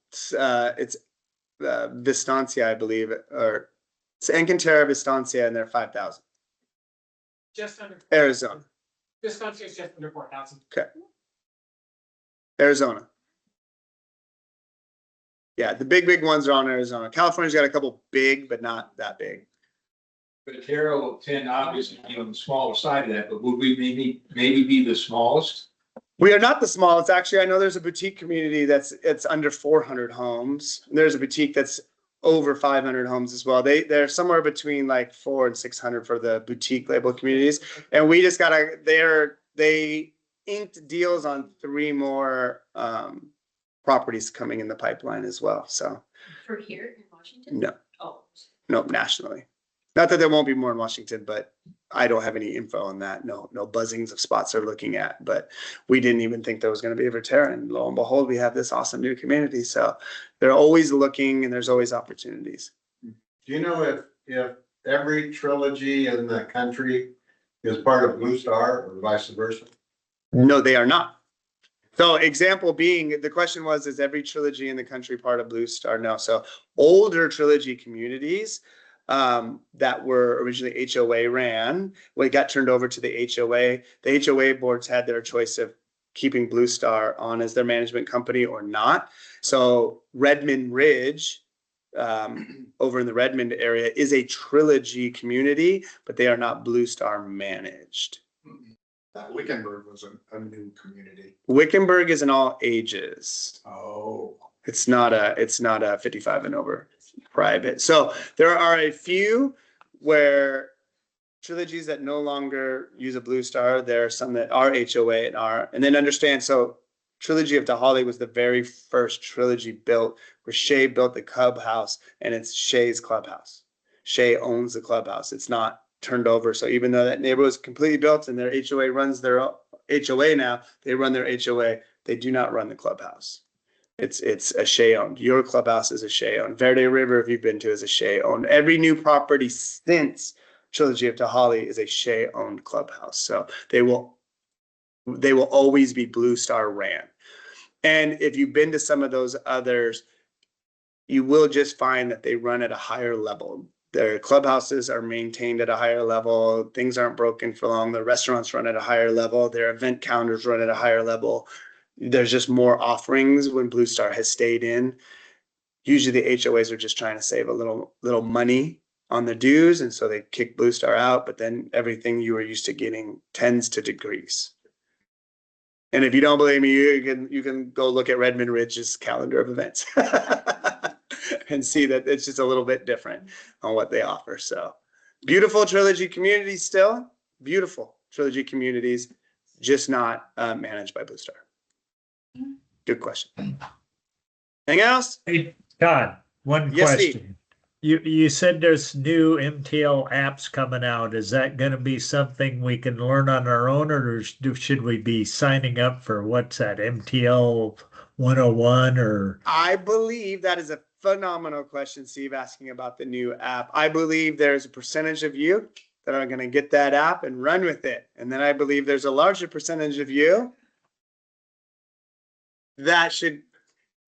It's Vistancia, I believe, or it's Encanterra, Vistancia, and they're 5,000. Just under. Arizona. This country is just under 4,000. Okay. Arizona. Yeah, the big ones are on Arizona. California's got a couple big, but not that big. Verterra will tend obviously to be on the smaller side of that, but would we maybe be the smallest? We are not the smallest. Actually, I know there's a boutique community it's under 400 homes. There's a boutique that's over 500 homes as well. They're somewhere between like 400 and 600 for the boutique label communities. And we just they inked deals on 3 more properties coming in the pipeline as well. So For here in Washington? no, Oh. nationally. Not that there won't be more in Washington, but I don't have any info on that. No buzzings of spots they're looking at, but we didn't even think there was going to be a Verterra, and lo and behold, we have this awesome new community. So they're always looking, and there's always opportunities. Do you know if every trilogy in the country is part of Blue Star or vice versa? No, they are not. So example being, the question was, is every trilogy in the country part of Blue Star? No. So older trilogy communities that were originally HOA ran, when it got turned over to the HOA boards had their choice of keeping Blue Star on as their management company or not. So Redmond Ridge, over in the Redmond area, is a trilogy community, but they are not Blue Star managed. Wickenburg was a new community. Wickenburg is in all ages. Oh. It's not a 55 and over private. So there are a few where trilogies that no longer use a Blue Star. There are some that are HOA and then understand. So Trilogy of Tahali was the very first trilogy built where Shea built the clubhouse, and it's Shea's clubhouse. Shea owns the clubhouse. It's not turned over. So even though that neighborhood was completely built and their HOA runs their HOA now, they run their HOA. They do not run the clubhouse. It's a Shea owned. Your clubhouse is a Shea owned. Verde River, if you've been to, is a Shea owned. Every new property since Trilogy of Tahali is a Shea owned clubhouse. So they will always be Blue Star ran. And if you've been to some of those others, you will just find that they run at a higher level. Their clubhouses are maintained at a higher level. Things aren't broken for long. The restaurants run at a higher level. Their event calendars run at a higher level. There's just more offerings when Blue Star has stayed in. Usually the HOAs are just trying to save a little money on the dues, and so they kick Blue Star out, but then everything you were used to getting tends to decrease. And if you don't believe me, you can go look at Redmond Ridge's calendar of events and see that it's just a little bit different on what they offer. So beautiful trilogy communities still, beautiful trilogy communities, just not managed by Blue Star. Good question. Anything else? Hey, Todd, one Yes, Steve. question. You said there's new MTL apps coming out. Is that going to be something we can learn on our own, or should we be signing up for what's that, MTL 101 or? I believe that is a phenomenal question, Steve, asking about the new app. I believe there's a percentage of you that are going to get that app and run with it. And then I believe there's a larger percentage of you that should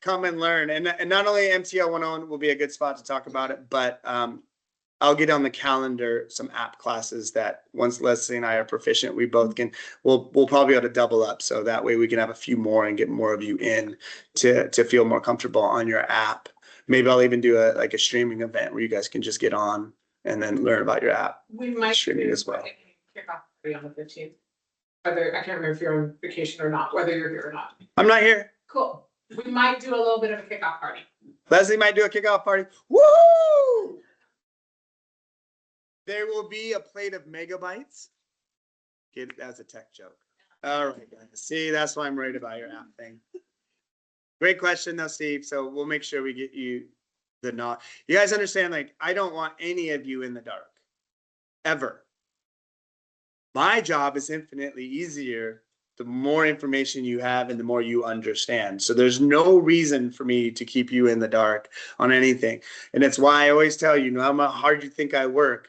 come and learn. And not only MTL 101 will be a good spot to talk about it, but I'll get on the calendar some app classes that once Leslie and I are proficient, we both can, we'll probably be able to double up. So that way we can have a few more and get more of you in to feel more comfortable on your app. Maybe I'll even do a streaming event where you guys can just get on and then learn about your app. We might streaming do as well. Kickoff party on the 15th. Whether, I can't remember if you're on vacation or not, whether you're here or not. I'm not here. Cool. We might do a little bit of a kickoff party. Leslie might do a kickoff party. Woo! There will be a plate of megabytes. That's a tech joke. All right, guys. See, that's why I'm worried about your app thing. Great question though, Steve. So we'll make sure we get you the not. You guys understand, like, I don't want any of you in the dark. Ever. My job is infinitely easier the more information you have and the more you understand. So there's no reason for me to keep you in the dark on anything. And it's why I always tell you, no matter how hard you think I work,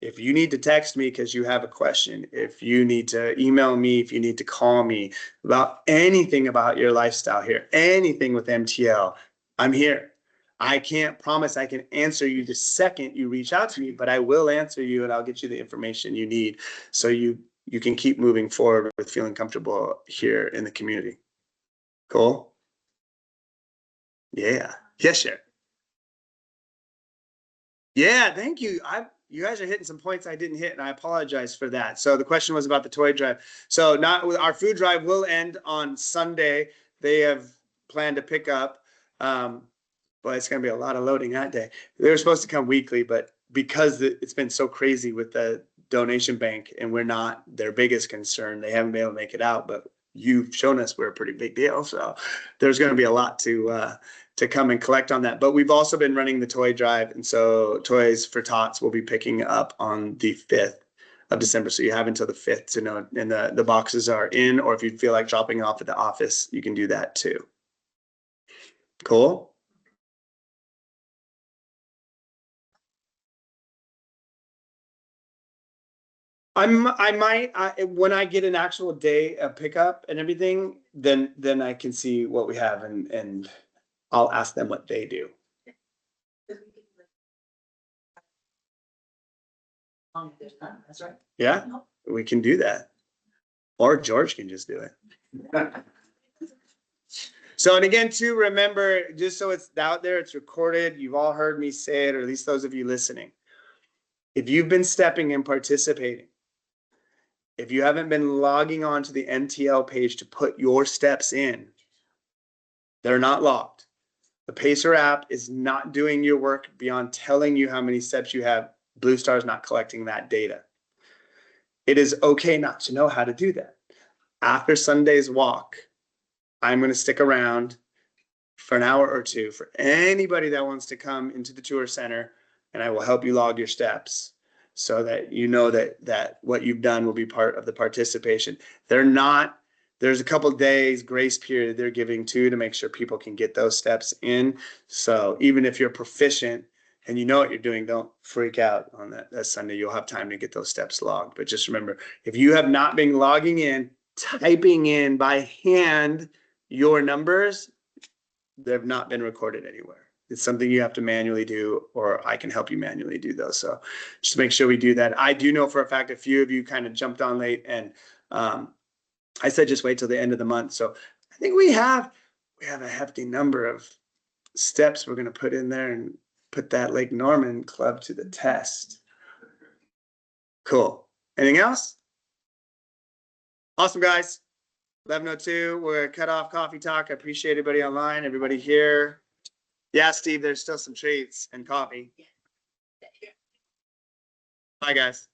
if you need to text me because you have a question, if you need to email me, if you need to call me about anything about your lifestyle here, anything with MTL, I'm here. I can't promise I can answer you the second you reach out to me, but I will answer you and I'll get you the information you need so you can keep moving forward with feeling comfortable here in the community. Cool? Yeah. Yes, sir. Yeah, thank you. you guys are hitting some points I didn't hit, and I apologize for that. So the question was about the toy drive. So not our food drive will end on Sunday. They have planned to pick up. But it's going to be a lot of loading that day. They were supposed to come weekly, but because it's been so crazy with the donation bank and we're not their biggest concern, they haven't been able to make it out. But you've shown us we're a pretty big deal. So there's going to be a lot to come and collect on that. But we've also been running the toy drive. And so Toys for Tots will be picking up on the 5th of December. So you have until the 5th to know, and the boxes are in, or if you feel like dropping off at the office, you can do that too. Cool. When I get an actual day of pickup and everything, then I can see what we have and I'll ask them what they do. That's right. Yeah, we can do that. Or George can just do it. So, and again, too, remember, just so it's out there, it's recorded. You've all heard me say it, or at least those of you listening. If you've been stepping and participating, if you haven't been logging on to the MTL page to put your steps in, they're not logged. The Pacer app is not doing your work beyond telling you how many steps you have. Blue Star is not collecting that data. It is okay not to know how to do that. After Sunday's walk, I'm going to stick around for an hour or two for anybody that wants to come into the tour center, and I will help you log your steps so that you know that what you've done will be part of the participation. There's a couple days grace period they're giving too to make sure people can get those steps in. So even if you're proficient and you know what you're doing, don't freak out on that Sunday. You'll have time to get those steps logged. But just remember, if you have not been logging in, typing in by hand your numbers, they've not been recorded anywhere. It's something you have to manually do, or I can help you manually do those. So just make sure we do that. I do know for a fact a few of you kind of jumped on late, and I said just wait till the end of the month. So I think we have a hefty number of steps we're going to put in there and put that Lake Norman club to the test. Cool. Anything else? Awesome, guys. 11:02. We're gonna cut off coffee talk. I appreciate everybody online, everybody here. Yeah, Steve, there's still some treats and coffee. Bye, guys.